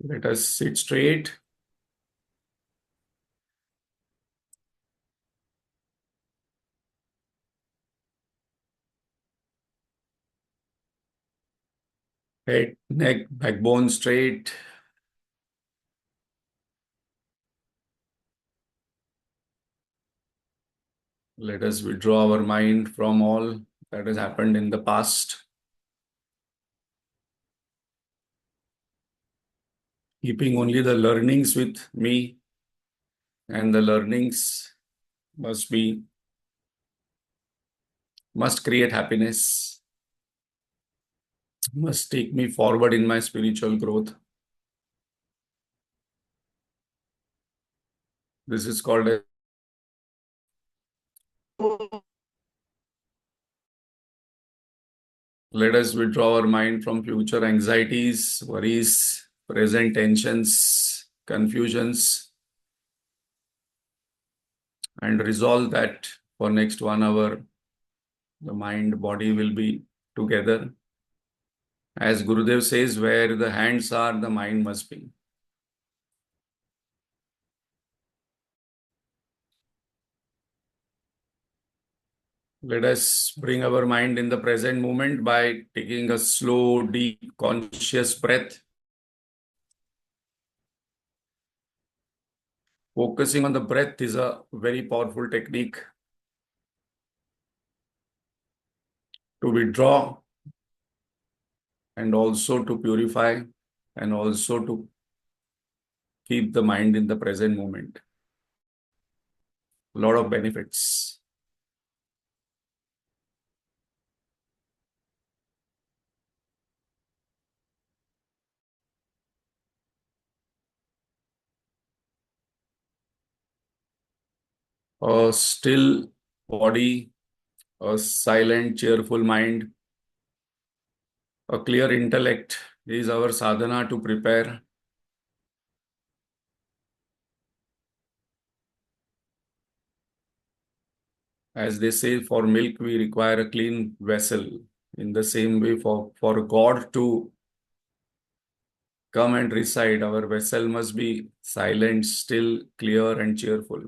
Let us sit straight. Head, neck, backbone straight. Let us withdraw our mind from all that has happened in the past, keeping only the learnings with me, and the learnings must create happiness, must take me forward in my spiritual growth. This is called a let us withdraw our mind from future anxieties, worries, present tensions, confusions, and resolve that for next 1 hour, the mind, body will be together. As Gurudev says, where the hands are, the mind must be. Let us bring our mind in the present moment by taking a slow, deep, conscious breath. Focusing on the breath is a very powerful technique to withdraw and also to purify and also to keep the mind in the present moment. A lot of benefits. A still body, a silent, cheerful mind, a clear intellect is our sadhana to prepare. As they say, for milk we require a clean vessel. In the same way, for God to come and reside, our vessel must be silent, still, clear, and cheerful.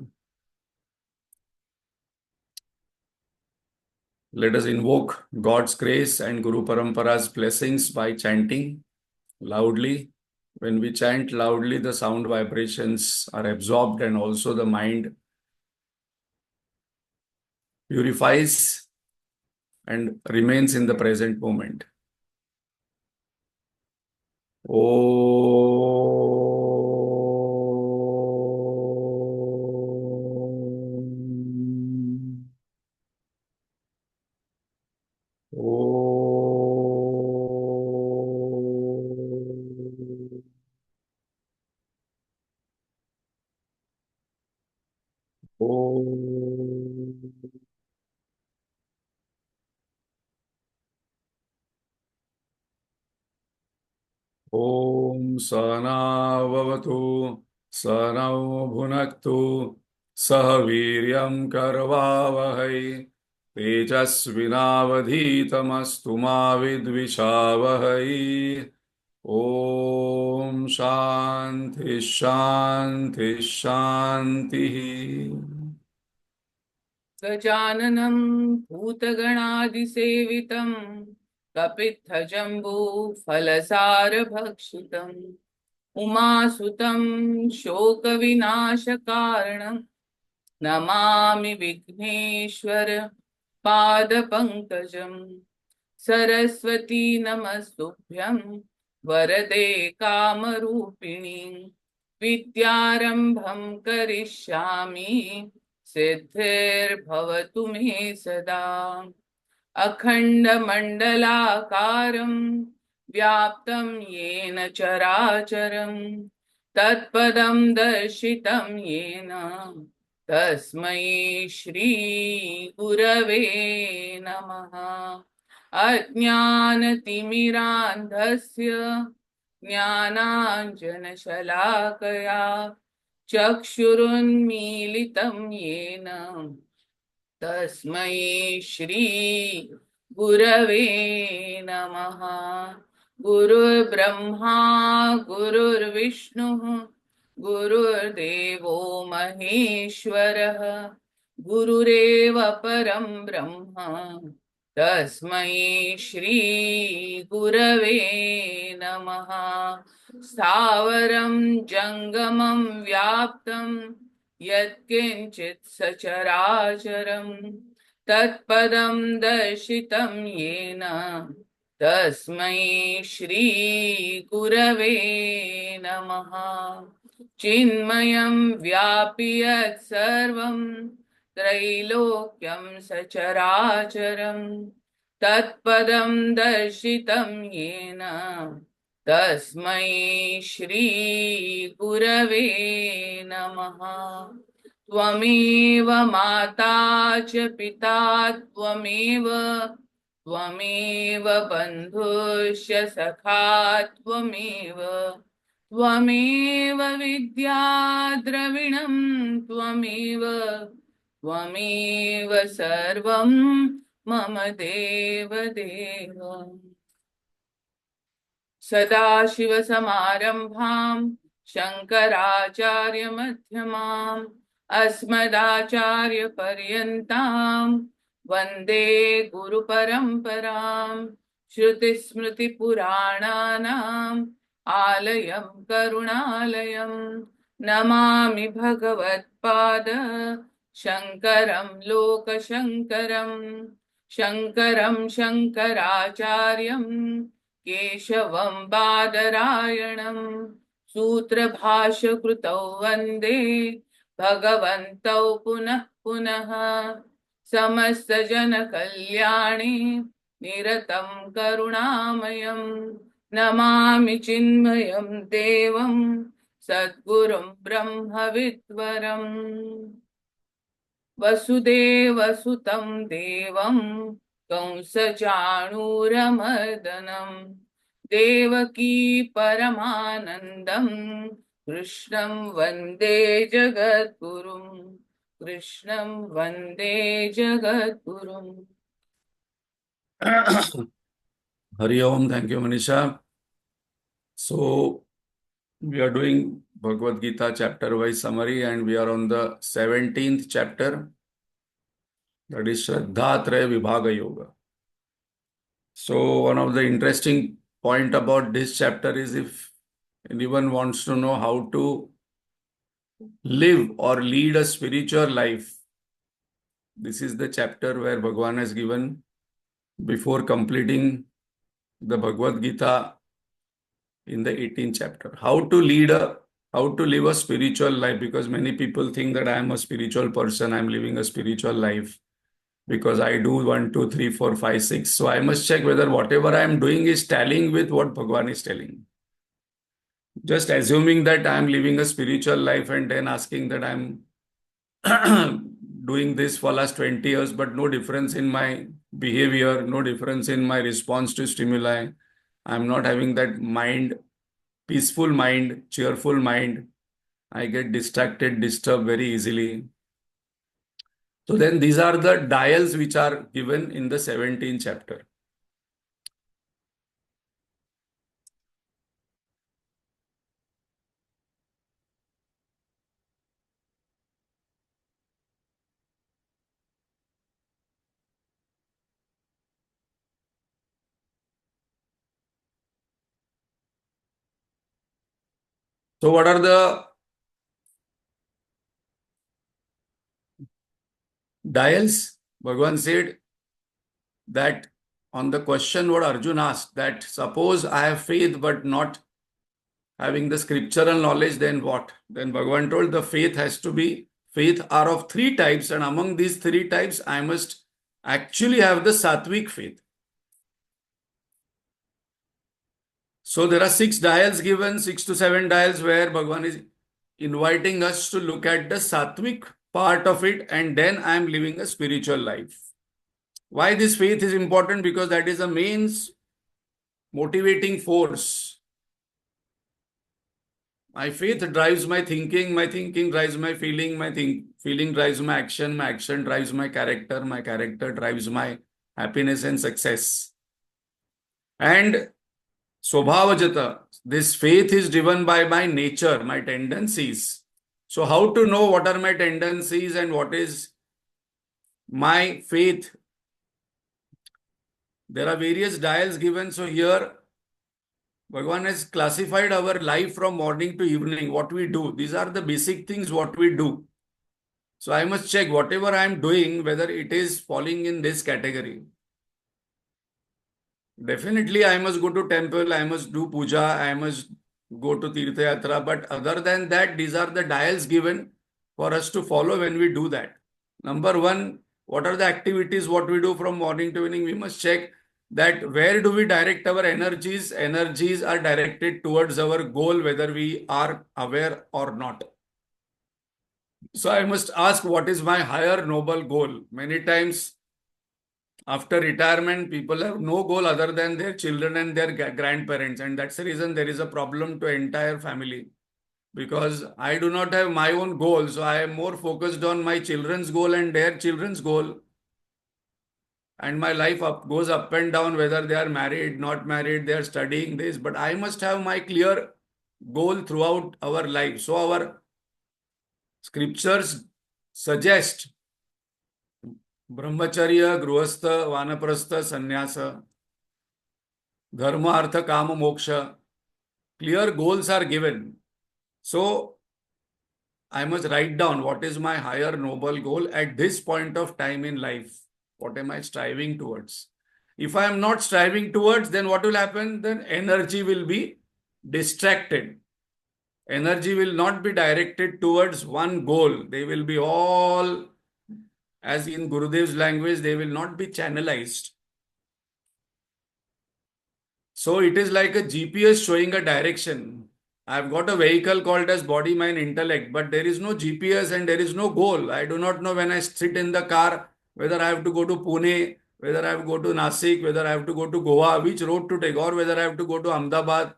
Let us invoke God's grace and Guru Parampara's blessings by chanting loudly. When we chant loudly, the sound vibrations are absorbed and also the mind purifies and remains in the present moment. Om Sana Vavatu Sana Bhunaktu Sahaviryam Karvavahai Tejasvinavadhitamastu ma vidvishavahai. Om Shanti Shanti Shanti. गजाननं भूतगणादिसेवितं कपित्थजम्बूफलसारभक्षितम् उमासुतं शोकविनाशकारणं Namami Vighneshwar पादपङ्कजं Saraswati नमस्तुभ्यं वरदे कामरूपिणी विद्यारम्भं करिष्यामि सिद्धिर्भवतु मे सदा अखण्डमण्डलाकारं व्याप्तं येन चराचरं तत्पदं दर्शितं येन तस्मै श्री गुरवे नमः। अज्ञानतिमिरान्धस्य ज्ञानाञ्जनशलाकया चक्षुरुन्मीलितं येन तस्मै श्री गुरवे नमः। गुरुर्ब्रह्मा गुरुर्विष्णुः गुरुर्देवो महेश्वरः गुरुरेव परं ब्रह्म तस्मै श्री गुरवे नमः। स्थावरं जंगमं व्याप्तं यत्किंचित् सचराचरं तत्पदं दर्शितं येन तस्मै श्री गुरवे नमः। चिन्मयं व्यापि यत् सर्वं त्रैलोक्यं सचराचरं तत्पदं दर्शितं येन तस्मै श्री गुरवे नमः। त्वमेव माता च पिता त्वमेव त्वमेव बन्धुश्च सखा त्वमेव त्वमेव विद्या द्रविणं त्वमेव त्वमेव सर्वं मम देवदेव। सदाशिवसमारम्भां शङ्कराचार्यमध्यमाम् अस्मदाचार्यपर्यन्तां वन्दे गुरुपरम्परां। श्रुतिस्मृतिपुराणानाम् आलयं करुणालयं नमामि भगवत्पाद शङ्करं लोकशङ्करं। शङ्करं शङ्कराचार्यं केशवं बादरायणं सूत्रभाष्यकृतौ वन्दे भगवन्तौ पुनः पुनः। समस्तजनकल्याणे निरतं करुणामयं नमामि चिन्मयं देवं सद्गुरुं ब्रह्मविद्वरम्। वसुदेवसुतं देवं कंसचाणूरमर्दनं देवकी परमानन्दं कृष्णं वन्दे जगद्गुरुं। कृष्णं वन्दे जगद्गुरुम्। Hari Om. Thank you, Manisha. So, we are doing Bhagavad Gita chapter wise summary, and we are on the 17th chapter, that is Shraddhatrayavibhaga Yoga. So, one of the interesting point about this chapter is if anyone wants to know how to live or lead a spiritual life, this is the chapter where Bhagavan has given before completing the Bhagavad Gita in the 18th chapter. How to live a spiritual life, because many people think that I am a spiritual person, I am living a spiritual life because I do 1, 2, 3, 4, 5, 6. So I must check whether whatever I am doing is tallying with what Bhagavan is telling. Just assuming that I am living a spiritual life and then asking that I am doing this for last 20 years, but no difference in my behavior, no difference in my response to stimuli. I'm not having that mind, peaceful mind, cheerful mind. I get distracted, disturbed very easily. So then these are the dials which are given in the 17th chapter. So what are the dials? Bhagavan said that on the question what Arjun asked, that suppose I have faith but not having the scriptural knowledge, then what? Then Bhagavan told the faith are of 3 types, and among these 3 types, I must actually have the sattvic faith. So there are 6 dials given, 6 to 7 dials, where Bhagavan is inviting us to look at the sattvic part of it, and then I am living a spiritual life. Why this faith is important? Because that is a main motivating force My faith drives my thinking drives my feeling, feeling drives my action drives my character drives my happiness and success. And Swabhavajata, this faith is driven by my nature, my tendencies. So how to know what are my tendencies and what is my faith? There are various dials given. So here, Bhagavan has classified our life from morning to evening, what we do. These are the basic things what we do. So I must check whatever I am doing, whether it is falling in this category. Definitely, I must go to temple, I must do puja, I must go to Tirtha Yatra. But other than that, these are the dials given for us to follow when we do that. Number one, what are the activities, what we do from morning to evening? We must check that where do we direct our energies? Energies are directed towards our goal, whether we are aware or not. So I must ask, what is my higher noble goal? Many times after retirement, people have no goal other than their children and their grandparents. And that's the reason there is a problem to entire family. Because I do not have my own goal. So I am more focused on my children's goal and their children's goal. And my life goes up and down, whether they are married, not married, they are studying this. But I must have my clear goal throughout our life. So our scriptures suggest Brahmacharya, Grihastha, Vanaprastha, Sannyasa, Dharma, Artha, Kama, Moksha. Clear goals are given. So I must write down what is my higher noble goal at this point of time in life. What am I striving towards? If I am not striving towards, then what will happen? Then energy will be distracted. Energy will not be directed towards one goal. They will be all, as in Gurudev's language, they will not be channelized. So it is like a GPS showing a direction. I've got a vehicle called as body, mind, intellect, but there is no GPS and there is no goal. I do not know when I sit in the car whether I have to go to Pune, whether I have to go to Nasik, whether I have to go to Goa, which road to take, or whether I have to go to Ahmedabad.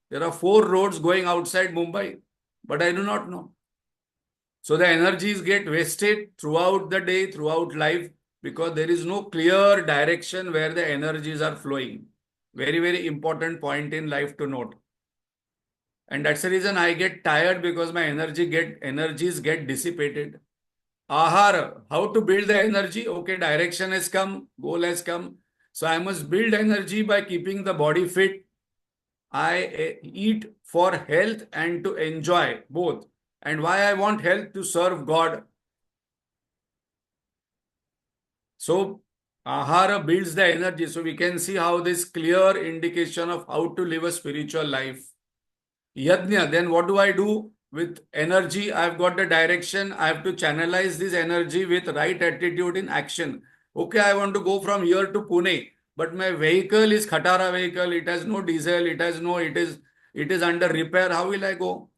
There are 4 roads going outside Mumbai, but I do not know. So the energies get wasted throughout the day, throughout life, because there is no clear direction where the energies are flowing. Very, very important point in life to note. And that's the reason I get tired, because my energies get dissipated. Ahara, how to build the energy? Okay, direction has come, goal has come. So I must build energy by keeping the body fit. I eat for health and to enjoy both. And why I want health? To serve God. So ahara builds the energy. So we can see how this clear indication of how to live a spiritual life. Yajna, then what do I do with energy? I've got the direction. I have to channelize this energy with right attitude in action. Okay, I want to go from here to Pune, but my vehicle is Khatara vehicle. It has no diesel. It is under repair. How will I go?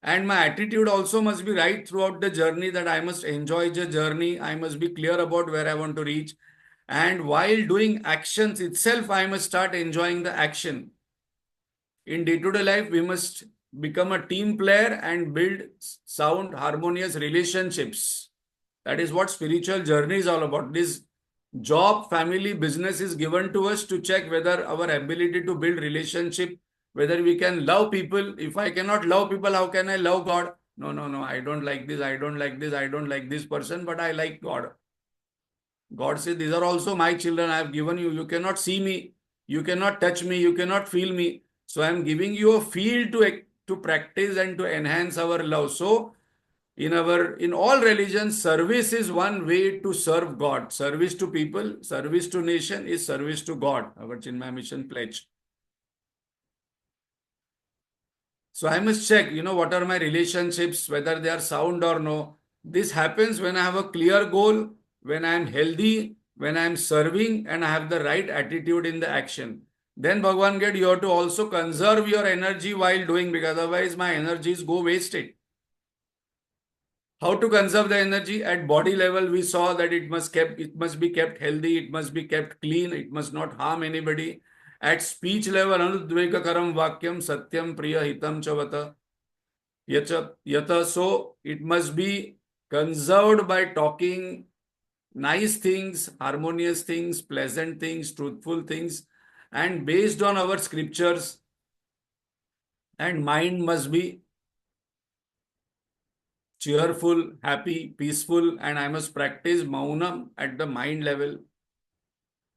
And my attitude also must be right throughout the journey, that I must enjoy the journey. I must be clear about where I want to reach. And while doing actions itself, I must start enjoying the action. In day-to-day life, we must become a team player and build sound, harmonious relationships. That is what spiritual journey is all about. This job, family, business is given to us to check whether our ability to build relationship, whether we can love people. If I cannot love people, how can I love God? No, no, no, I don't like this, I don't like this, I don't like this person, but I like God. God says, these are also my children. I have given you. You cannot see me. You cannot touch me. You cannot feel me. So I am giving you a field to practice and to enhance our love. So in all religions, service is one way to serve God. Service to people, service to nation is service to God. Our Chinmaya Mission pledge. So I must check, what are my relationships, whether they are sound or no. This happens when I have a clear goal, when I am healthy, when I am serving, and I have the right attitude in the action. Then Bhagavan get, you have to also conserve your energy while doing, because otherwise my energies go wasted. How to conserve the energy? At body level, we saw that it must be kept healthy, it must be kept clean, it must not harm anybody. At speech level, anudvekakaram vakyam satyam priya hitam chavata yata. So it must be conserved by talking nice things, harmonious things, pleasant things, truthful things, and based on our scriptures. And mind must be cheerful, happy, peaceful, and I must practice maunam at the mind level.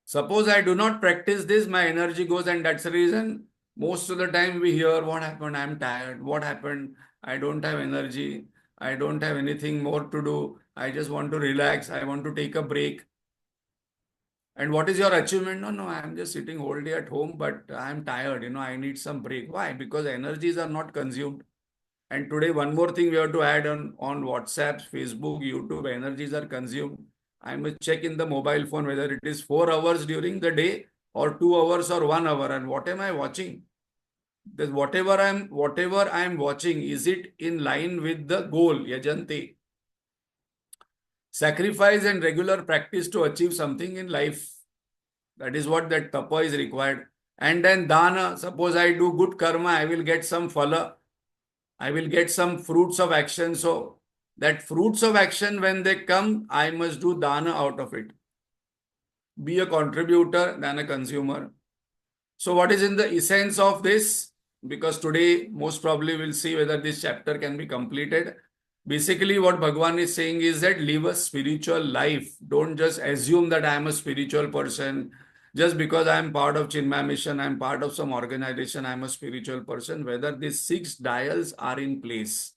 Suppose I do not practice this, my energy goes, and that's the reason most of the time we hear, what happened? I'm tired. What happened? I don't have energy. I don't have anything more to do. I just want to relax. I want to take a break. And what is your achievement? No, I'm just sitting whole day at home, but I'm tired. I need some break. Why? Because energies are not consumed. And today, one more thing we have to add on WhatsApp, Facebook, YouTube, energies are consumed. I must check in the mobile phone whether it is 4 hours during the day or 2 hours or 1 hour. And what am I watching? That whatever I'm watching, is it in line with the goal? Yajante. Sacrifice and regular practice to achieve something in life. That is what that tapa is required. And then dana, suppose I do good karma, I will get some phala. I will get some fruits of action. So that fruits of action, when they come, I must do dana out of it. Be a contributor than a consumer. So what is in the essence of this? Because today, most probably we'll see whether this chapter can be completed. Basically, what Bhagwan is saying is that live a spiritual life. Don't just assume that I am a spiritual person. Just because I am part of Chinmay Mission, I am part of some organization, I am a spiritual person. Whether these 6 dials are in place.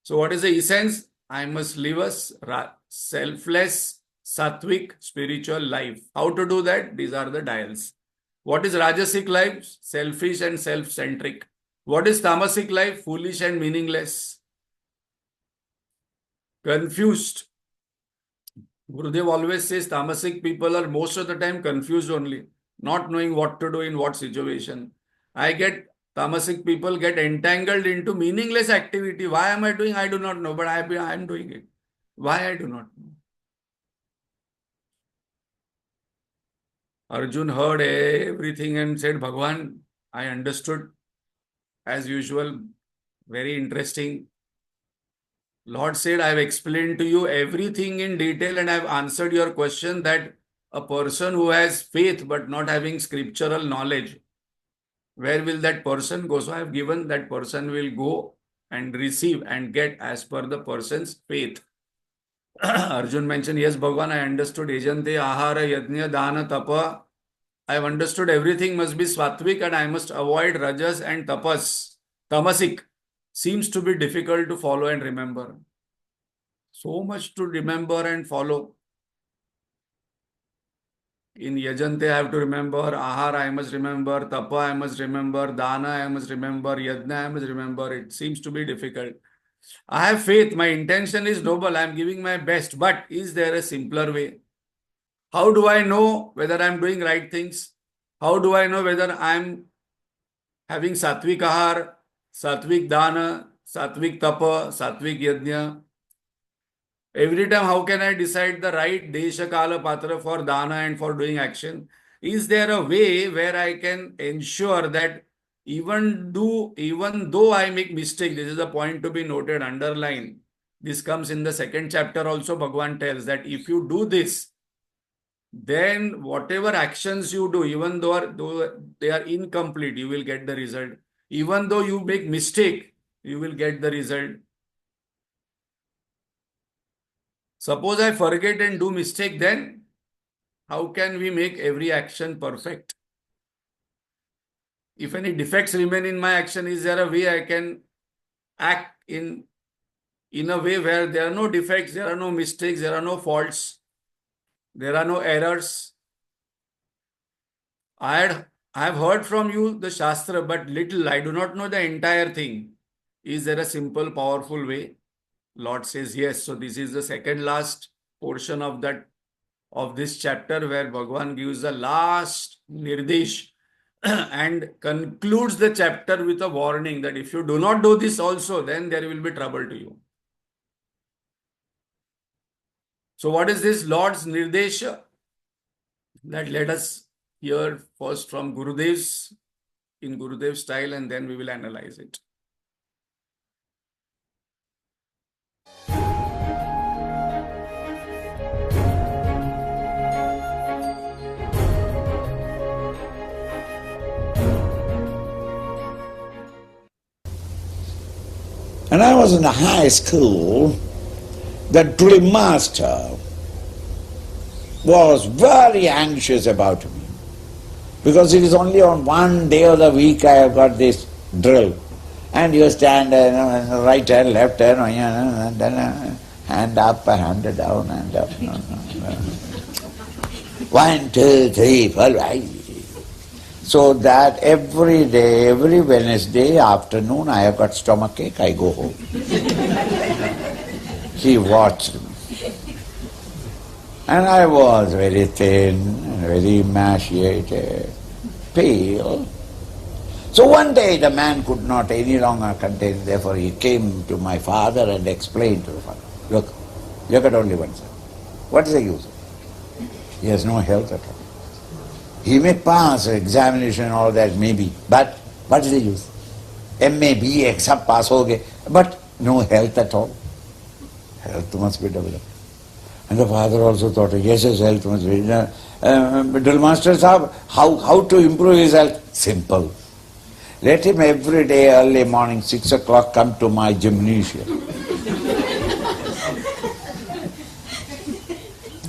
So what is the essence? I must live a selfless, sattvic, spiritual life. How to do that? These are the dials. What is Rajasic life? Selfish and self-centric. What is Tamasic life? Foolish and meaningless. Confused. Gurudev always says Tamasic people are most of the time confused only, not knowing what to do in what situation. I get Tamasic people get entangled into meaningless activity. Why am I doing? I do not know, but I am doing it. Why I do not know. Arjun heard everything and said, Bhagwan, I understood as usual. Very interesting. Lord said, I have explained to you everything in detail and I have answered your question that a person who has faith but not having scriptural knowledge, where will that person go? So I have given that person will go and receive and get as per the person's faith. Arjun mentioned, yes, Bhagavan, I understood. Ejante, ahara, yajna, dana, tapa. I have understood everything must be sattvic and I must avoid rajas and tapas. Tamasic seems to be difficult to follow and remember. So much to remember and follow. In Yajante, I have to remember, Ahar, I must remember, Tapa, I must remember, Dana, I must remember, Yajna, I must remember. It seems to be difficult. I have faith, my intention is noble, I am giving my best, but is there a simpler way? How do I know whether I am doing right things? How do I know whether I am having Satvik Ahar, Satvik Dana, Satvik Tapa, Satvik Yajna? Every time, how can I decide the right Desha Kala Patra for Dana and for doing action? Is there a way where I can ensure that even though I make mistake, this is a point to be noted, underline. This comes in the second chapter also. Bhagwan tells that if you do this, then whatever actions you do, even though they are incomplete, you will get the result. Even though you make mistake, you will get the result. Suppose I forget and do mistake, then how can we make every action perfect? If any defects remain in my action, is there a way I can act in a way where there are no defects, there are no mistakes, there are no faults, there are no errors? I have heard from you the Shastra, but little, I do not know the entire thing. Is there a simple, powerful way? Lord says yes. So this is the second last portion of this chapter where Bhagavan gives the last nirdesh and concludes the chapter with a warning that if you do not do this also, then there will be trouble to you. So what is this Lord's nirdesha? That let us hear first from Gurudev's, in Gurudev's style, and then we will analyze it. When I was in the high school, the drill master was very anxious about me, because it is only on one day of the week I have got this drill. And you stand right hand, left hand, and then hand up, hand down, hand up. 1, 2, 3, 4, 5. So that every day, every Wednesday afternoon, I have got stomachache, I go home. He watched me. And I was very thin, very emaciated, pale. So one day the man could not any longer contain, therefore he came to my father and explained to the father, look at only one son. What is the use? He has no health at all. He may pass examination and all that, maybe, but what is the use? MA, BA, सब pass हो गए, but no health at all. Health must be developed. And the father also thought, yes, his health must be. Drill master Sahab, how to improve his health? Simple. Let him every day early morning 6 o'clock come to my gymnasium.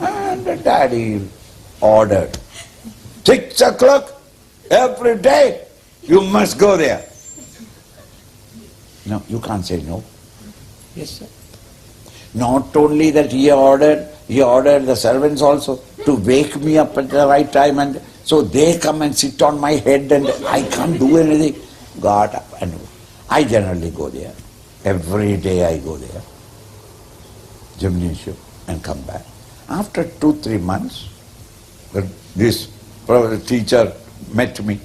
And the daddy ordered, 6 o'clock every day you must go there. No, you can't say no. Yes, sir. Not only that he ordered the servants also to wake me up at the right time, and so they come and sit on my head and I can't do anything. Got up and I generally go there. Every day I go there, gymnasium, and come back. After 2-3 months, this teacher met me.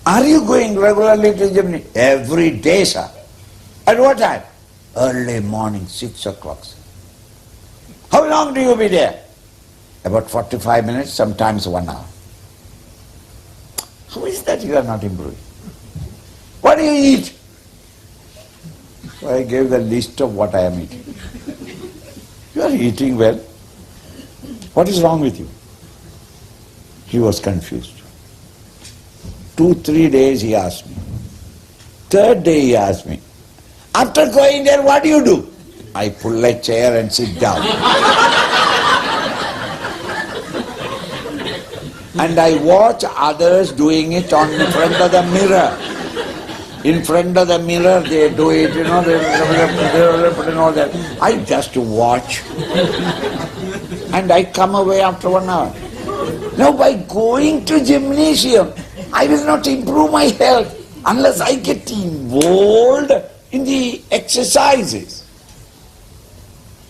Are you going regularly to gymnasium? Every day, sir. At what time? Early morning, 6 o'clock. How long do you be there? About 45 minutes, sometimes 1 hour. How is that you are not improving? What do you eat? So I gave the list of what I am eating. You are eating well. What is wrong with you? He was confused. 2-3 days he asked me. Third day he asked me, after going there, what do you do? I pull a chair and sit down. And I watch others doing it in front of the mirror. In front of the mirror they do it, they and all that. I just watch. And I come away after 1 hour. Now by going to gymnasium, I will not improve my health unless I get involved in the exercises.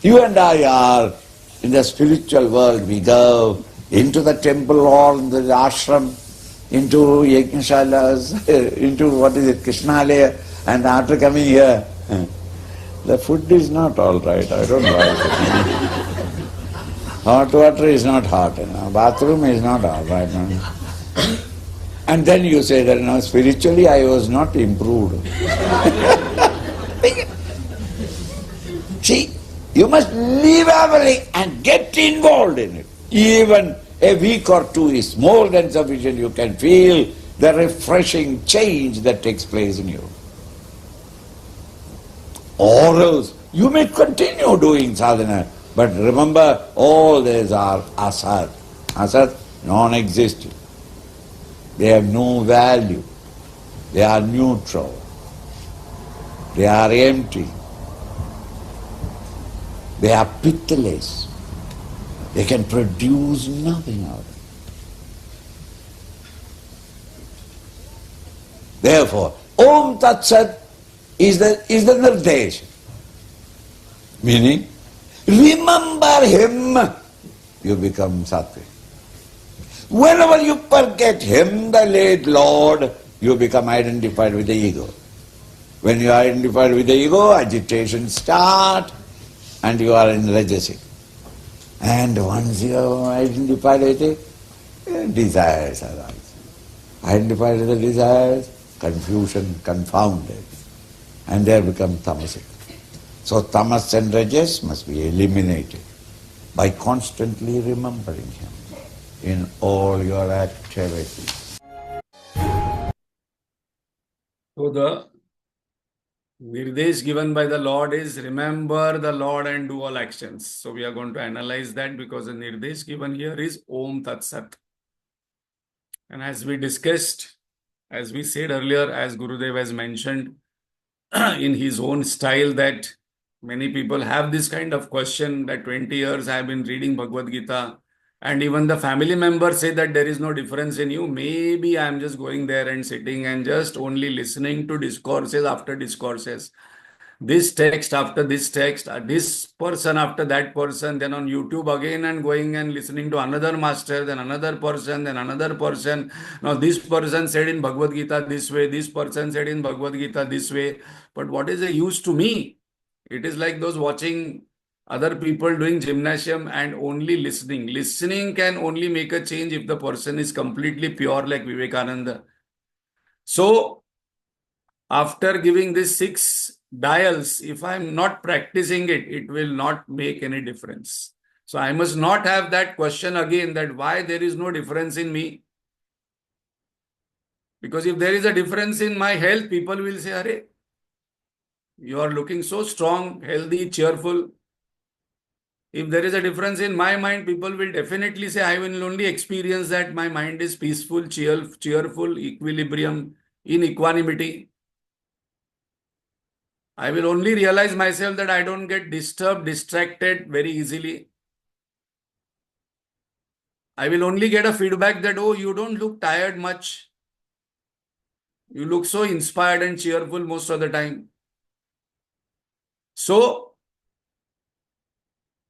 You and I are in the spiritual world. We go into the temple or in the ashram, into yajñashalas, into Krishnalaya, and after coming here, the food is not all right. I don't like it. Hot water is not hot. Bathroom is not all right. And then you say that spiritually I was not improved. See, you must leave everything and get involved in it. Even a week or 2 is more than sufficient. You can feel the refreshing change that takes place in you. Or else, you may continue doing sadhana, but remember, all these are asat. Asat, non-existent. They have no value. They are neutral. They are empty. They are pitiless. They can produce nothing out of it. Therefore, Om Tat Sat is the Nirdesh. Meaning, remember him, you become Sattvic. Whenever you forget him, the late Lord, you become identified with the ego. When you are identified with the ego, agitation starts and you are in rajasic. And once you are identified with it, Desires arise. Identified the desires, confusion, confounded, and there become tamasic. So tamas and rajas must be eliminated by constantly remembering him in all your activities. So the Nirdesh given by the Lord is remember the Lord and do all actions. So we are going to analyze that because the Nirdesh given here is Om Tat Sat. And as we discussed, as we said earlier, as Gurudev has mentioned in his own style, that many people have this kind of question that 20 years I have been reading Bhagavad Gita, and even the family members say that there is no difference in you. Maybe I am just going there and sitting and just only listening to discourses after discourses. This text after this text, this person after that person, then on YouTube again and going and listening to another master, then another person, then another person. Now this person said in Bhagavad Gita this way, this person said in Bhagavad Gita this way. But what is the use to me? It is like those watching other people doing gymnasium and only listening. Listening can only make a change if the person is completely pure like Vivekananda. So, after giving these 6 dials, if I'm not practicing it, it will not make any difference. So I must not have that question again that why there is no difference in me. Because if there is a difference in my health, people will say, Arey, you are looking so strong, healthy, cheerful. If there is a difference in my mind, people will definitely say, I will only experience that my mind is peaceful, cheerful, equilibrium, in equanimity. I will only realize myself that I don't get disturbed, distracted very easily. I will only get a feedback that, oh, you don't look tired much. You look so inspired and cheerful most of the time. So,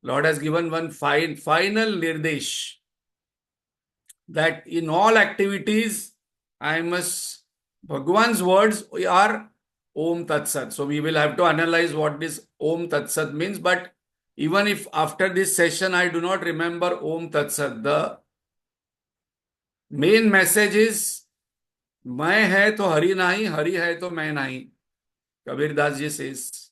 Lord has given one final nirdesh that in all activities, I must, Bhagwan's words are Om Tat Sat. So we will have to analyze what this Om Tat Sat means. But even if after this session I do not remember Om Tat Sat, the main message is मैं है तो हरि नहीं, हरि है तो मैं नहीं. Kabir Das ji says,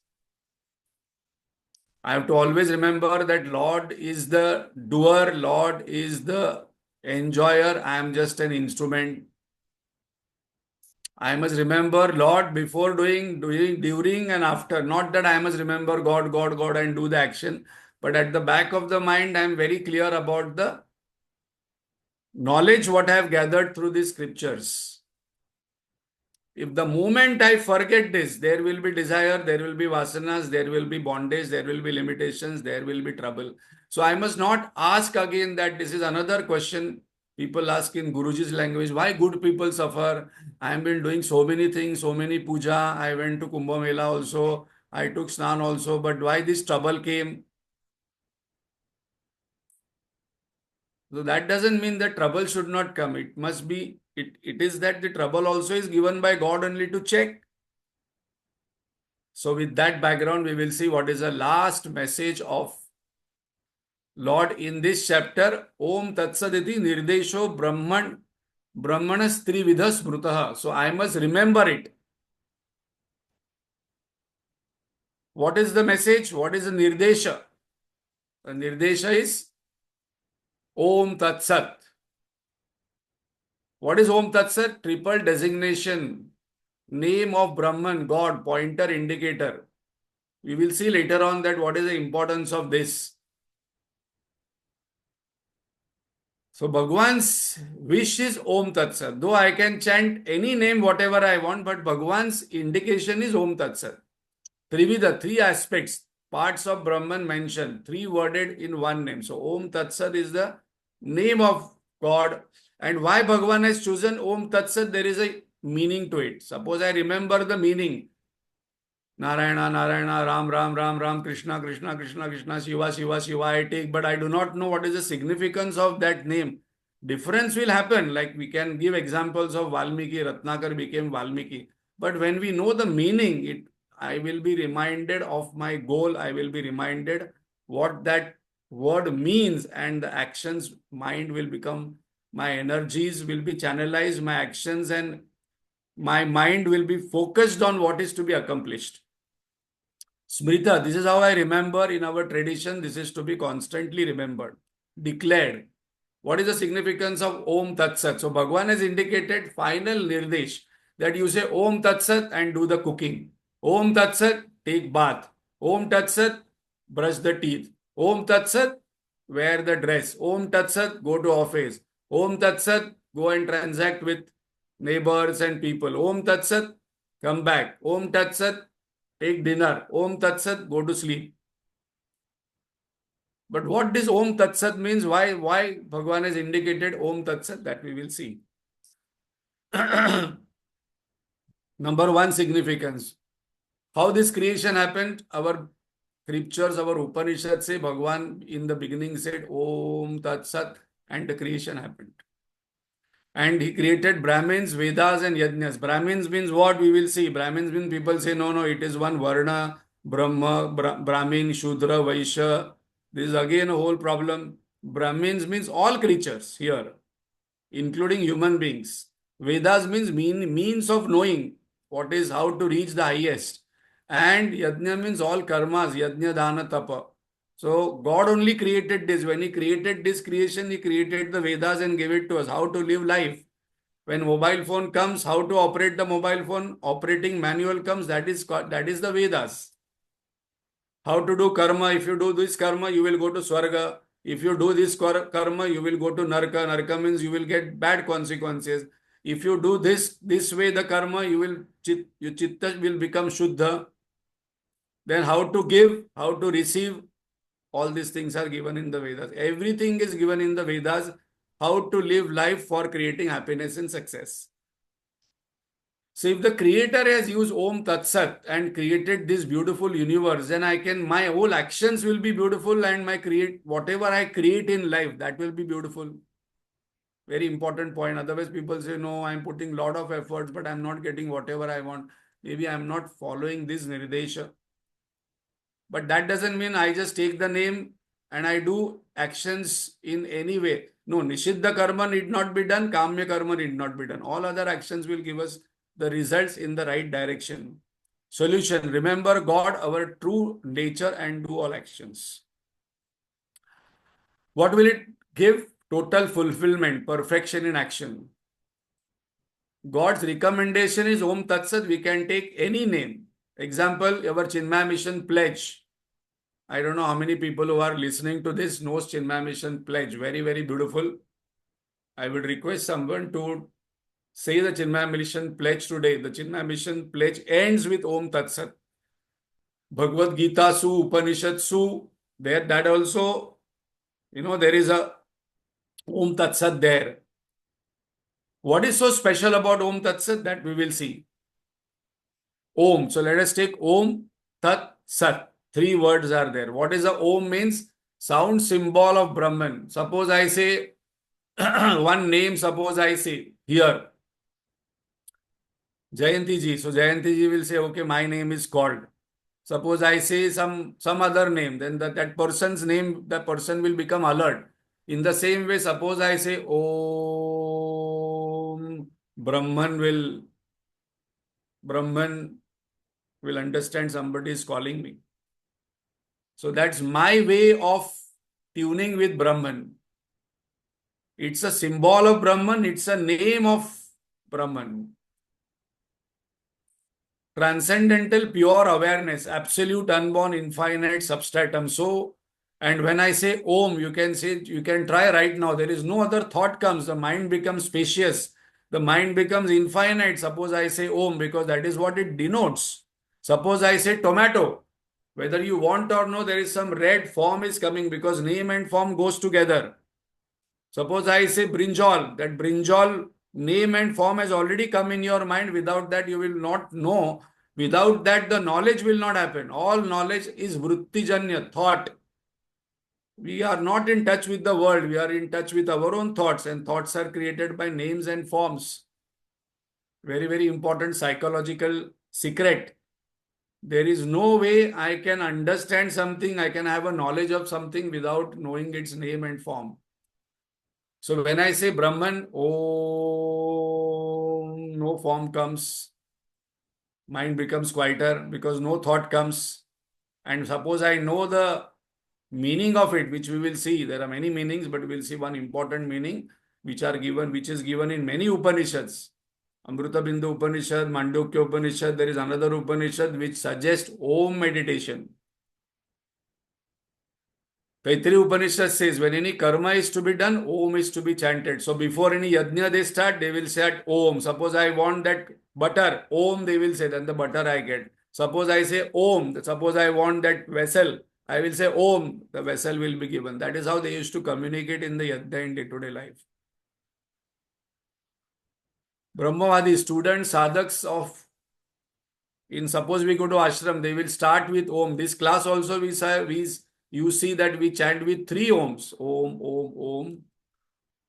I have to always remember that Lord is the doer, Lord is the enjoyer, I am just an instrument. I must remember Lord before doing, during and after. Not that I must remember God, God, God and do the action. But at the back of the mind, I am very clear about the knowledge what I have gathered through these scriptures. If the moment I forget this, there will be desire, there will be vasanas, there will be bondage, there will be limitations, there will be trouble. So I must not ask again that this is another question people ask in Guruji's language, why good people suffer? I have been doing so many things, so many puja. I went to Kumbh Mela also. I took snan also. But why this trouble came? So that doesn't mean that trouble should not come. It must be, it is that the trouble also is given by God only to check. So with that background, we will see what is the last message of Lord in this chapter. Om Tatsaditi Nirdesho Brahmanas Trividha Smrutaha. So I must remember it. What is the message? What is the Nirdesha? The Nirdesha is Om Tatsat. What is Om Tatsat? Triple designation. Name of Brahman, God, pointer, indicator. We will see later on that what is the importance of this. So Bhagwan's wish is Om Tat Sat. Though I can chant any name, whatever I want, but Bhagwan's indication is Om Tat Sat. Trivida, 3 aspects, parts of Brahman mentioned, 3 worded in one name. So Om Tat Sat is the name of God. And why Bhagwan has chosen Om Tat Sat, there is a meaning to it. Suppose I remember the meaning. Narayana, Narayana, Ram, Ram, Ram, Ram, Krishna, Krishna, Krishna, Krishna, Shiva, Shiva, Shiva, I take, but I do not know what is the significance of that name. Difference will happen. Like we can give examples of Valmiki, Ratnakar became Valmiki. But when we know the meaning, I will be reminded of my goal. I will be reminded what that word means, and the actions mind will become my energies will be channelized, my actions and my mind will be focused on what is to be accomplished. Smrita, this is how I remember in our tradition, this is to be constantly remembered, declared. What is the significance of Om Tat Sat? So Bhagavan has indicated final nirdesh that you say Om Tat Sat and do the cooking. Om Tat Sat, take bath. Om Tat Sat, brush the teeth. Om Tat Sat, wear the dress. Om Tat Sat, go to office. Om Tat Sat, go and transact with neighbors and people. Om Tat Sat, come back. Om Tat Sat, take dinner. Om Tat Sat, go to sleep. But what this Om Tat Sat means, why Bhagavan has indicated Om Tat Sat, that we will see. Number one significance. How this creation happened, our scriptures, our Upanishads say Bhagavan in the beginning said Om Tat Sat and the creation happened. And he created Brahmins, Vedas and Yajnas. Brahmins means what? We will see. Brahmins means people say no, it is one Varna, Brahma, Brahmin, Shudra, Vaishya. This is again a whole problem. Brahmins means all creatures here, including human beings. Vedas means means of knowing what is how to reach the highest. And Yajna means all karmas, Yajna, Dana, Tapa. So God only created this. When He created this creation, He created the Vedas and gave it to us. How to live life. When mobile phone comes, how to operate the mobile phone, operating manual comes, that is the Vedas. How to do karma. If you do this karma, you will go to Swarga. If you do this karma, you will go to Narka. Narka means you will get bad consequences. If you do this way, the karma, your chitta will become Shuddha. Then how to give, how to receive, all these things are given in the Vedas. Everything is given in the Vedas. How to live life for creating happiness and success. So if the creator has used Om Tat Sat and created this beautiful universe, then my whole actions will be beautiful and whatever I create in life, that will be beautiful. Very important point. Otherwise people say, no, I'm putting a lot of efforts, but I'm not getting whatever I want. Maybe I'm not following this Nirdesha. But that doesn't mean I just take the name and I do actions in any way. No, Nishiddha karma need not be done, Kamya karma need not be done. All other actions will give us the results in the right direction. Solution, remember God, our true nature, and do all actions. What will it give? Total fulfillment, perfection in action. God's recommendation is Om Tat Sat. We can take any name. Example, our Chinmaya Mission pledge. I don't know how many people who are listening to this knows Chinmaya Mission pledge. Very, very beautiful. I would request someone to say the Chinmaya Mission pledge today. The Chinmaya Mission pledge ends with Om Tat Sat. Bhagavad Gita Su, Upanishad Su, there that also, there is a Om Tat Sat there. What is so special about Om Tat Sat? That we will see. Om. So let us take Om Tat Sat. 3 words are there. What is the Om means? Sound symbol of Brahman. Suppose I say one name, suppose I say here, Jayanti ji. So Jayanti ji will say, okay, my name is called. Suppose I say some other name, then that person's name, the person will become alert. In the same way, suppose I say Om, Brahman will understand somebody is calling me. So that's my way of tuning with Brahman. It's a symbol of Brahman. It's a name of Brahman. Transcendental pure awareness, absolute unborn infinite substratum. So, and when I say Om, you can try right now. There is no other thought comes. The mind becomes spacious. The mind becomes infinite. Suppose I say Om, because that is what it denotes. Suppose I say tomato. Whether you want or no, there is some red form is coming because name and form goes together. Suppose I say brinjal, that brinjal name and form has already come in your mind. Without that, you will not know. Without that, the knowledge will not happen. All knowledge is vrittijanya, thought. We are not in touch with the world. We are in touch with our own thoughts, and thoughts are created by names and forms. Very, very important psychological secret. There is no way I can understand something, I can have a knowledge of something without knowing its name and form. So when I say Brahman, Om, no form comes, mind becomes quieter because no thought comes. And suppose I know the meaning of it, which we will see. There are many meanings, but we will see one important meaning which is given in many Upanishads. Amrita Bindu Upanishad, Mandukya Upanishad, there is another Upanishad which suggests Om meditation. Taittiriya Upanishad says when any karma is to be done, Om is to be chanted. So before any yajna they start, they will say Om. Suppose I want that butter, Om they will say, then the butter I get. Suppose I say Om, suppose I want that vessel, I will say Om, the vessel will be given. That is how they used to communicate in the yajna in day-to-day life. Brahmavadi students, sadhaks of, in suppose we go to ashram, they will start with Om. This class also you see that we chant with 3 Oms. Om, Om, Om.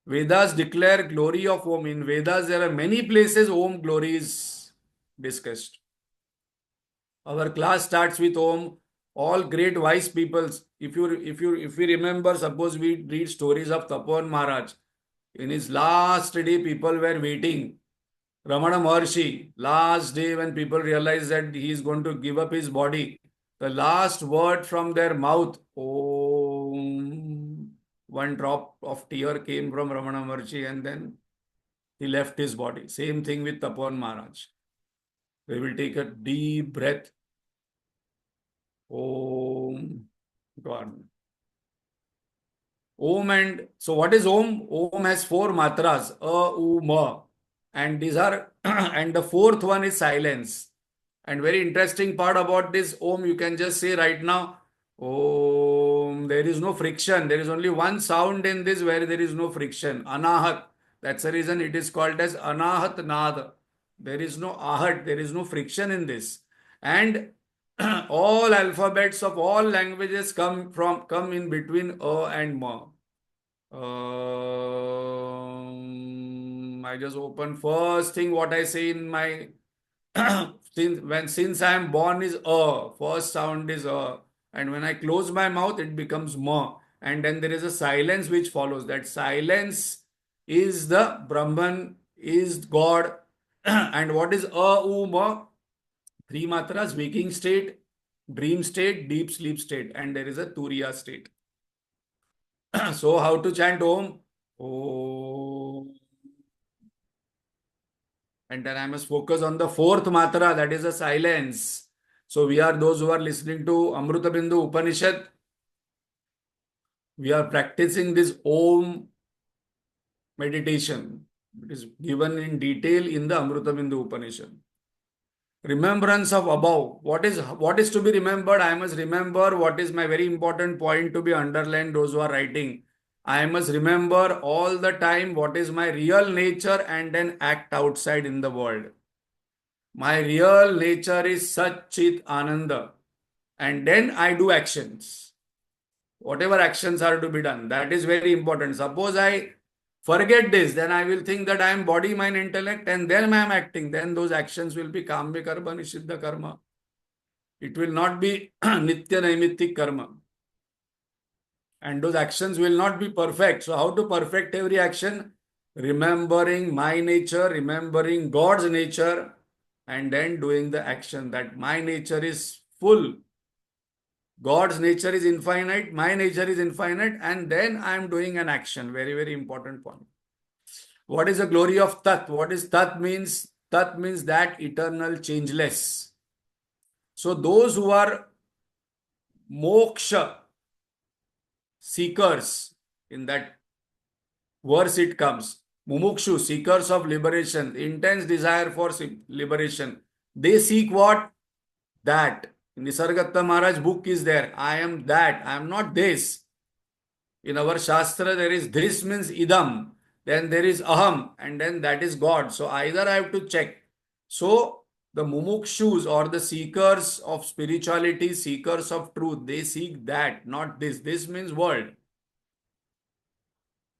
Vedas declare glory of Om. In Vedas, there are many places Om glory is discussed. Our class starts with Om. All great wise peoples. If we remember, suppose we read stories of Tapovan Maharaj. In his last day, people were waiting. Ramana Maharshi, last day when people realized that he is going to give up his body, the last word from their mouth, Om, one drop of tear came from Ramana Maharshi and then he left his body. Same thing with Tapovan Maharaj. They will take a deep breath. Om, God. Om and, so what is Om? Om has 4 matras, A, U, Ma. And these are, and the 4th one is silence. And very interesting part about this Om, you can just say right now, Om, there is no friction. There is only one sound in this where there is no friction. Anahat. That's the reason it is called as Anahat Nad. There is no ahat, there is no friction in this. And all alphabets of all languages come in between A and Ma. I just open first thing what I say in my since I am born is A, first sound is A, and when I close my mouth it becomes Ma, and then there is a silence which follows. That silence is the Brahman, is God. And what is A, U, Ma? 3 matras: waking state, dream state, deep sleep state, and there is a Turiya state. So how to chant Om? Om. And then I must focus on the 4th matra, that is a silence. So we are those who are listening to Amrita Bindu Upanishad. We are practicing this Om meditation. It is given in detail in the Amrita Bindu Upanishad. Remembrance of above. What is to be remembered? I must remember what is my very important point to be underlined, those who are writing. I must remember all the time what is my real nature and then act outside in the world. My real nature is Sat Chit Ananda. And then I do actions. Whatever actions are to be done. That is very important. Suppose I forget this, then I will think that I am body, mind, intellect, and then I am acting. Then those actions will be Kamya Karma, Nishiddha Karma. It will not be Nitya Naimittik Karma. And those actions will not be perfect. So how to perfect every action? Remembering my nature, remembering God's nature, and then doing the action. That my nature is full. God's nature is infinite, my nature is infinite, and then I am doing an action. Very, very important point. What is the glory of Tat? What is Tat means? Tat means that eternal, changeless. So those who are moksha seekers, in that verse it comes, mumukshu, seekers of liberation, intense desire for liberation. They seek what? That. Nisargadatta Maharaj book is there. I am that. I am not this. In our Shastra, there is this means idam. Then there is aham. And then that is God. So either I have to check. So the mumukshus or the seekers of spirituality, seekers of truth, they seek that, not this. This means world.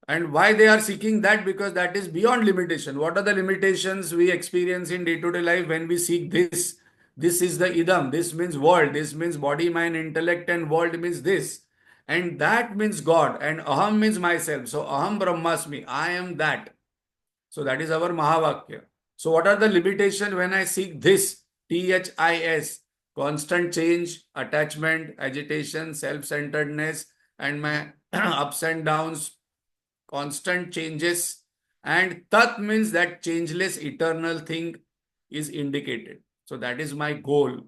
And why they are seeking that? Because that is beyond limitation. What are the limitations we experience in day-to-day life when we seek this? This is the idam. This means world. This means body, mind, intellect, and world means this. And that means God, and aham means myself. So aham brahmasmi, I am that. So that is our Mahavakya. So what are the limitations when I seek this? THIS, constant change, attachment, agitation, self-centeredness, and my ups and downs, constant changes. And Tat means that changeless eternal thing is indicated. So that is my goal.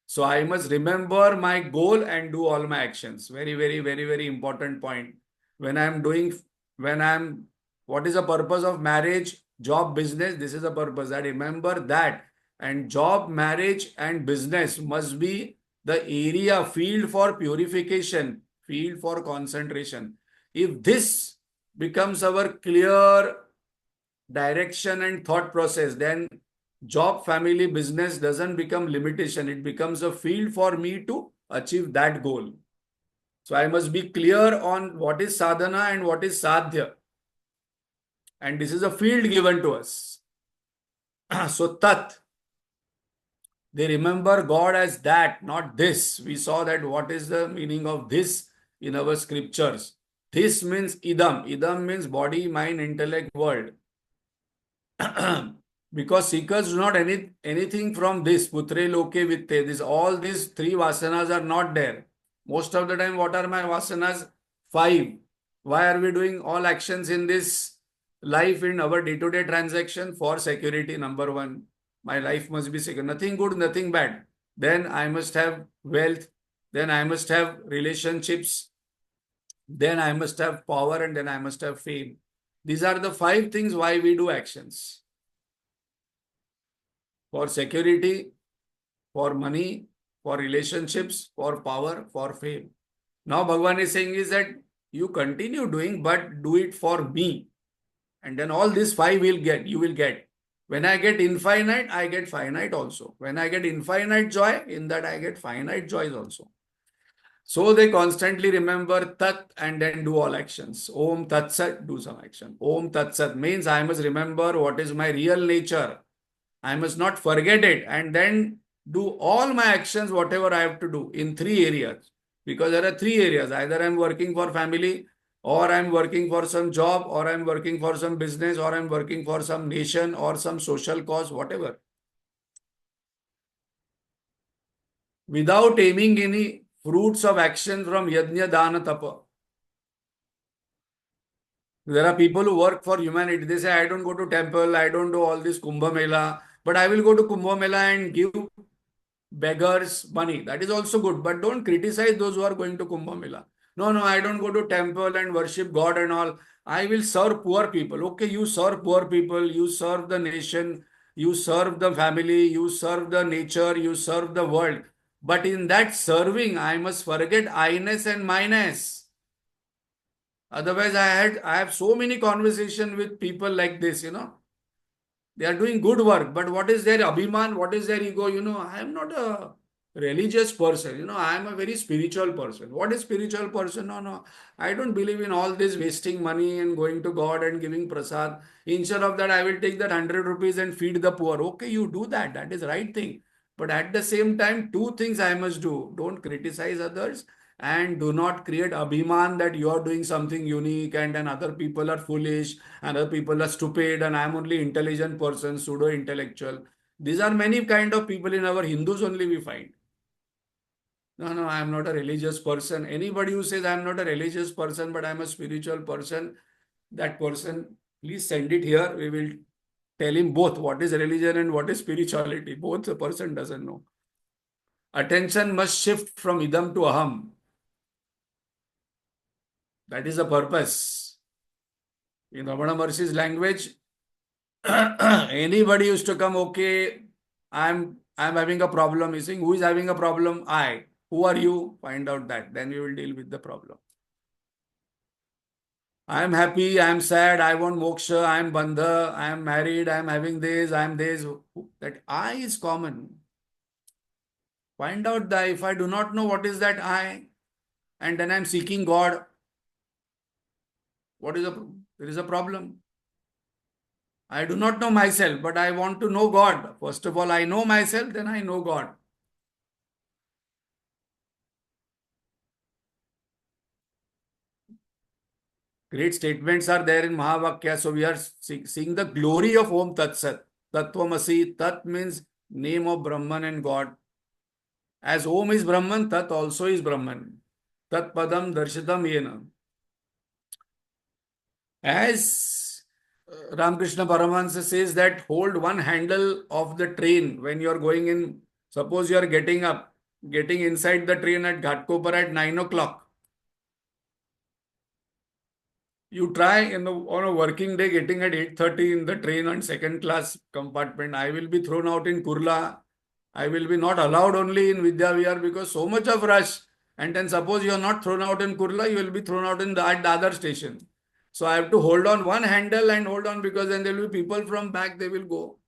So I must remember my goal and do all my actions. Very, very, very, very important point. When I'm doing, when I'm, what is the purpose of marriage, job, business? This is the purpose. I remember that. And job, marriage, and business must be the area, field for purification, field for concentration. If this becomes our clear direction and thought process, then job, family, business doesn't become limitation. It becomes a field for me to achieve that goal. So I must be clear on what is sadhana and what is sadhya. And this is a field given to us. So tat, they remember God as that, not this. We saw that what is the meaning of this in our scriptures. This means idam. Idam means body, mind, intellect, world. Because seekers do not anything from this putre loke vitte. This all these three vasanas are not there. Most of the time, what are my vasanas? Five. Why are we doing all actions in this life in our day-to-day transaction? For security, number one. My life must be secure. Nothing good, nothing bad. Then I must have wealth. Then I must have relationships. Then I must have power, and then I must have fame. These are the five things why we do actions. For security, for money, for relationships, for power, for fame. Now Bhagavan is saying is that you continue doing, but do it for me. And then all these five you will get. When I get infinite, I get finite also. When I get infinite joy, in that I get finite joys also. So they constantly remember Tat and then do all actions. Om Tat Sat, do some action. Om Tat Sat means I must remember what is my real nature. I must not forget it and then do all my actions, whatever I have to do in three areas. Because there are three areas. Either I'm working for family, or I'm working for some job, or I'm working for some business, or I'm working for some nation or some social cause, whatever. Without aiming any fruits of action from yajna, dana, tapa. There are people who work for humanity. They say, I don't go to temple, I don't do all this Kumbh Mela, but I will go to Kumbh Mela and give beggars money. That is also good, but don't criticize those who are going to Kumbh Mela. No, no, I don't go to temple and worship God and all. I will serve poor people. Okay, you serve poor people, you serve the nation, you serve the family, you serve the nature, you serve the world. But in that serving, I must forget I-ness and my-ness. Otherwise, I have so many conversations with people like this, They are doing good work, but what is their abhiman? What is their ego? I am not a religious person. I am a very spiritual person. What is spiritual person? No, no. I don't believe in all this wasting money and going to God and giving prasad. Instead of that, I will take that 100 rupees and feed the poor. Okay, you do that. That is right thing. But at the same time, two things I must do. Don't criticize others and do not create abhiman that you are doing something unique and then other people are foolish and other people are stupid and I am only intelligent person, pseudo intellectual. These are many kind of people in our Hindus only we find. No, no, I am not a religious person. Anybody who says I am not a religious person but I am a spiritual person, that person, please send it here. We will tell him both what is religion and what is spirituality. Both the person doesn't know. Attention must shift from idam to aham. That is the purpose. In Ramana Maharshi's language, anybody used to come, okay, I'm having a problem. He's saying, who is having a problem? I. Who are you? Find out that. Then we will deal with the problem. I am happy, I am sad, I want moksha, I am bandha, I am married, I am having this, I am this. That I is common. Find out that if I do not know what is that I, and then I am seeking God, there is a problem. I do not know myself, but I want to know God. First of all, I know myself, then I know God. Great statements are there in Mahavakya. So we are seeing the glory of Om Tat Sat. Tattvamasi. Tat means name of Brahman and God. As Om is Brahman, Tat also is Brahman. Tat Padam Darshitam Yena. As Ramakrishna Paramahansa says that hold one handle of the train when you are going in. Suppose you are getting inside the train at Ghatkopar at 9 o'clock. You try on a working day getting at 8:30 in the train on second class compartment. I will be thrown out in Kurla. I will be not allowed only in Vidyavihar because so much of rush. And then suppose you are not thrown out in Kurla, you will be thrown out at the other station. So I have to hold on one handle and hold on because then there will be people from back, they will go.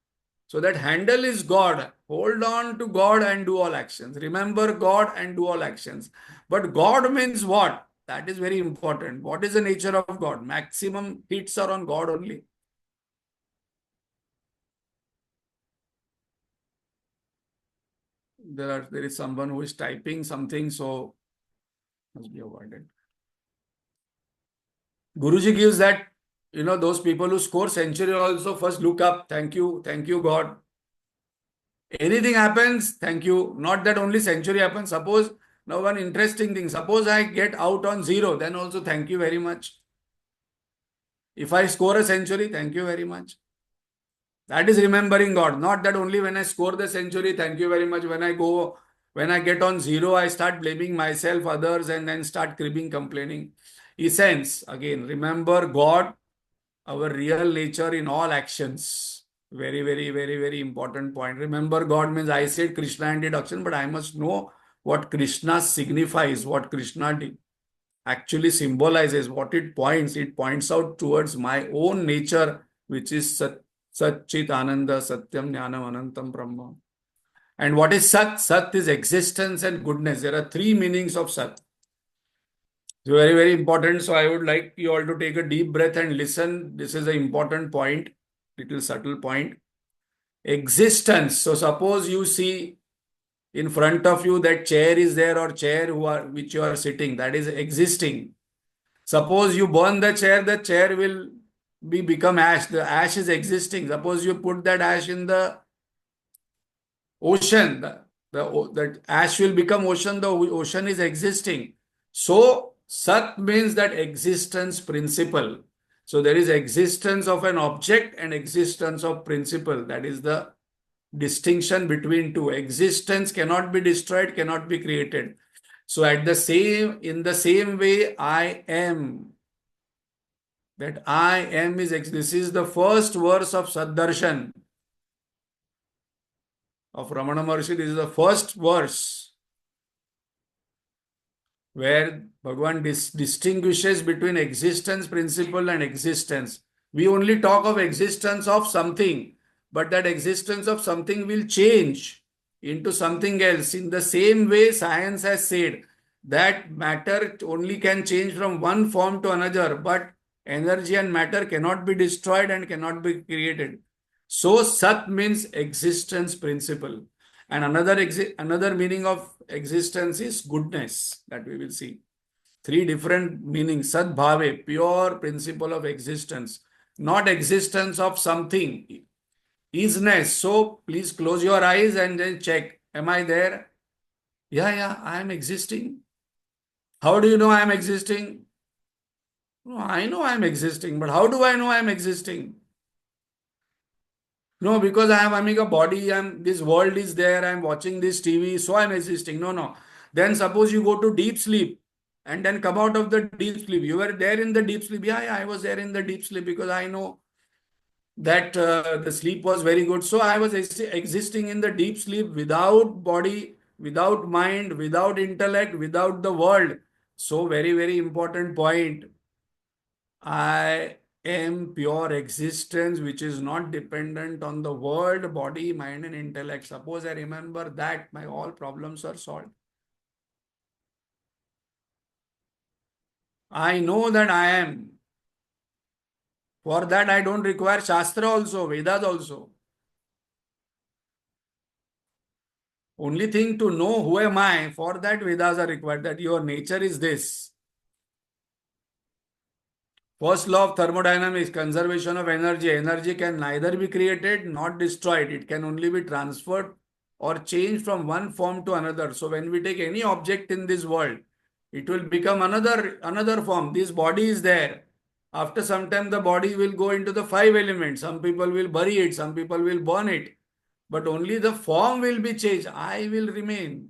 So that handle is God. Hold on to God and do all actions. Remember God and do all actions. But God means what? That is very important. What is the nature of God? Maximum hits are on God only. There is someone who is typing something, so must be avoided. Guruji gives that, those people who score century also first look up. Thank you, God. Anything happens, thank you. Not that only century happens. Suppose, now one interesting thing, suppose I get out on 0, then also thank you very much. If I score a century, thank you very much. That is remembering God. Not that only when I score the century, thank you very much. When I get on 0, I start blaming myself, others, and then start cribbing, complaining. Essence, again, remember God, our real nature in all actions. Very, very, very, very important point. Remember God means I said Krishna and did action, but I must know what Krishna signifies, what Krishna actually symbolizes, what it points. It points out towards my own nature, which is Chit Ananda Satyam Jnanam Anantam Brahma. And what is Sat? Sat is existence and goodness. There are three meanings of Sat. So very, very important. So I would like you all to take a deep breath and listen. This is an important point, little subtle point. Existence. So suppose you see in front of you that chair is there or chair which you are sitting. That is existing. Suppose you burn the chair will become ash. The ash is existing. Suppose you put that ash in the ocean, that ash will become ocean. The ocean is existing. So Sat means that existence principle. So there is existence of an object and existence of principle. That is the distinction between two. Existence cannot be destroyed, cannot be created. So in the same way, I am. That I am this is the first verse of Saddarshan of Ramana Maharshi. This is the first verse where Bhagavan distinguishes between existence principle and existence. We only talk of existence of something, but that existence of something will change into something else. In the same way, science has said that matter only can change from one form to another, but energy and matter cannot be destroyed and cannot be created. So, Sat means existence principle. And another meaning of existence is goodness, that we will see. Three different meanings. Sat Bhave, pure principle of existence, not existence of something. Isness. So please close your eyes and then check. Am I there? Yeah, I am existing. How do you know I am existing? No, I know I am existing, but how do I know I am existing? No, because I am having a body, this world is there, I am watching this TV, so I am existing. No. Then suppose you go to deep sleep and then come out of the deep sleep. You were there in the deep sleep. Yeah, I was there in the deep sleep because I know that the sleep was very good. So I was existing in the deep sleep without body, without mind, without intellect, without the world. So very, very important point. I am pure existence, which is not dependent on the world, body, mind, and intellect. Suppose I remember that, my all problems are solved. I know that I am. For that, I don't require Shastra also, Vedas also. Only thing to know who am I, for that Vedas are required, that your nature is this. First law of thermodynamics, conservation of energy. Energy can neither be created nor destroyed. It can only be transferred or changed from one form to another. So when we take any object in this world, it will become another form. This body is there. After some time, the body will go into the five elements. Some people will bury it, some people will burn it. But only the form will be changed. I will remain.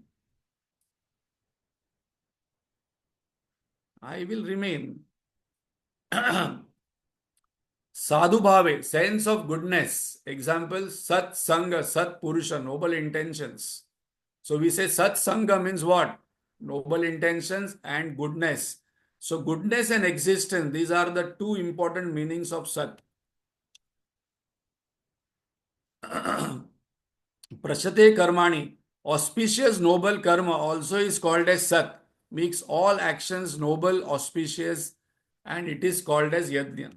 I will remain. Sadhu bhave, sense of goodness. Example, sat sangha, sat purusha, noble intentions. So we say sat sangha means what? Noble intentions and goodness. So goodness and existence, these are the two important meanings of sat. Prashate karmani, auspicious noble karma also is called as sat. Makes all actions noble, auspicious, and it is called as yajna.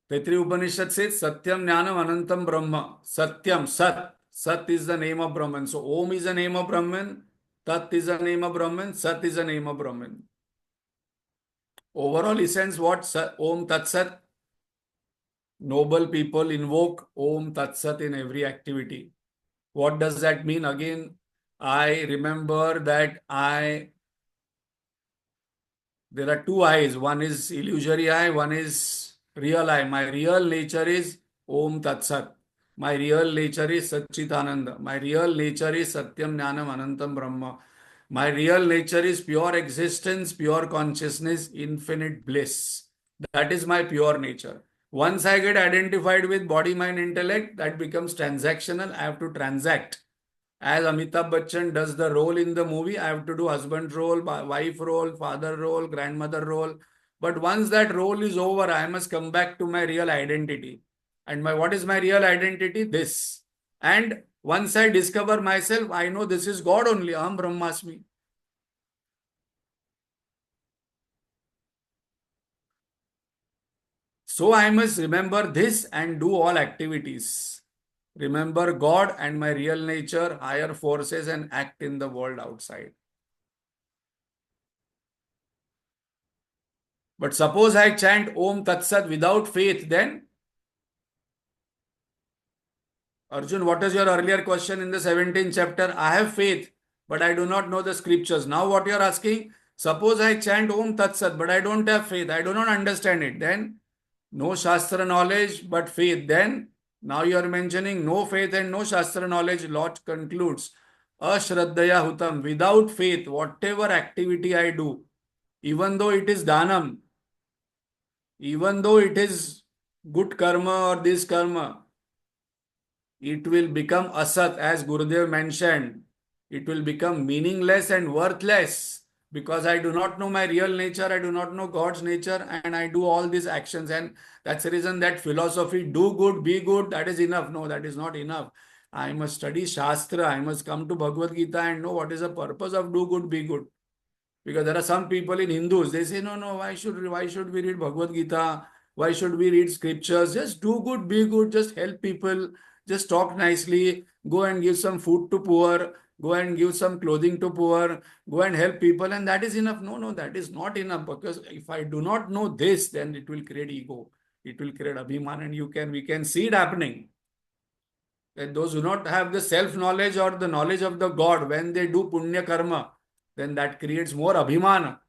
Petri Upanishad says Satyam Jnanam Anantam Brahma. Satyam, Sat. Sat is the name of Brahman. So Om is the name of Brahman. Tat is the name of Brahman. Sat is the name of Brahman. Overall essence what? Om Tat Sat. Noble people invoke Om Tat Sat in every activity. What does that mean? Again, I remember that there are two eyes. One is illusory eye, one is real eye. My real nature is Om Tat Sat. My real nature is Satchitananda. My real nature is Satyam Jnanam Anantam Brahma. My real nature is pure existence, pure consciousness, infinite bliss. That is my pure nature. Once I get identified with body, mind, intellect, that becomes transactional. I have to transact. As Amitabh Bachchan does the role in the movie, I have to do husband role, wife role, father role, grandmother role. But once that role is over, I must come back to my real identity. And what is my real identity? This. And once I discover myself, I know this is God only. Aham Brahmasmi. So I must remember this and do all activities. Remember God and my real nature, higher forces, and act in the world outside. But suppose I chant Om Tat Sat without faith, then Arjun, what is your earlier question in the 17th chapter? I have faith, but I do not know the scriptures. Now what you are asking, suppose I chant Om Tat Sat, but I don't have faith, I do not understand it. Then no Shastra knowledge, but faith. Then now you are mentioning no faith and no Shastra knowledge. Lord concludes, Ashraddhaya Hutam, without faith, whatever activity I do, even though it is Dhanam, even though it is good karma or this karma, it will become asat, as Gurudev mentioned. It will become meaningless and worthless because I do not know my real nature, I do not know God's nature, and I do all these actions. And that's the reason that philosophy, do good, be good, that is enough. No, that is not enough. I must study Shastra, I must come to Bhagavad Gita and know what is the purpose of do good, be good. Because there are some people in Hindus, they say, no, why should we read Bhagavad Gita? Why should we read scriptures? Just do good, be good, just help people, just talk nicely, go and give some food to poor, go and give some clothing to poor, go and help people, and that is enough. No, that is not enough, because if I do not know this, then it will create ego. It will create abhiman, and we can see it happening. That those who not have the self-knowledge or the knowledge of the God, when they do punya karma, then that creates more abhimana.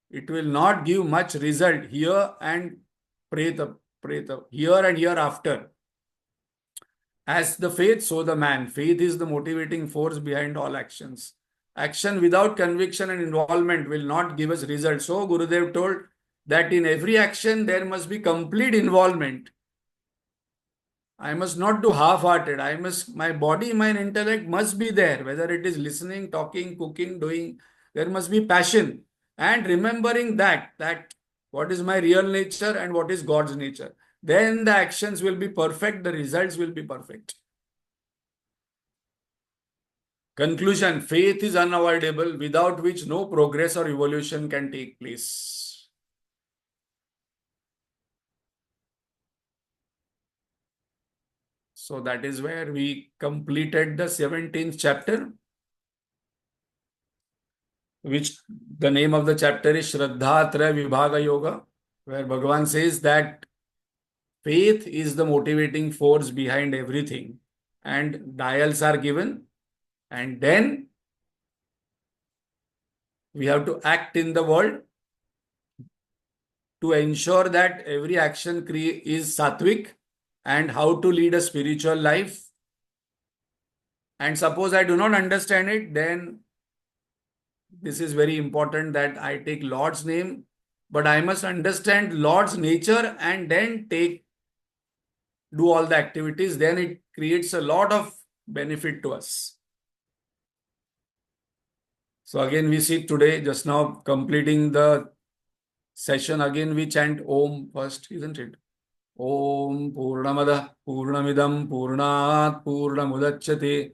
It will not give much result here and preta, here and hereafter. As the faith, so the man. Faith is the motivating force behind all actions. Action without conviction and involvement will not give us result. So Gurudev told that in every action there must be complete involvement. I must not do half-hearted. My body, my intellect must be there. Whether it is listening, talking, cooking, doing, there must be passion. And remembering that what is my real nature and what is God's nature. Then the actions will be perfect, the results will be perfect. Conclusion, faith is unavoidable, without which no progress or evolution can take place. So that is where we completed the 17th chapter. which the name of the chapter is Shraddhatrayavibhaga Yoga, where Bhagavan says that faith is the motivating force behind everything, and dials are given, and then we have to act in the world to ensure that every action is sattvic, and how to lead a spiritual life. And suppose I do not understand it, then this is very important that I take Lord's name, but I must understand Lord's nature and then do all the activities. Then it creates a lot of benefit to us. So again, we see today, just now completing the session, again we chant Om first, isn't it? Om Purnamada Purnamidam Purnat Purnamudachyate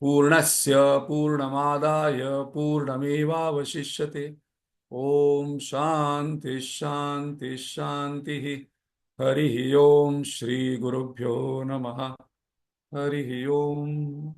Purnasya Purnamadaya Purnameva Vasishyate. Om Shanti Shanti Shanti. Harihi Om Shri Gurubhyo Namaha. Harihi Om.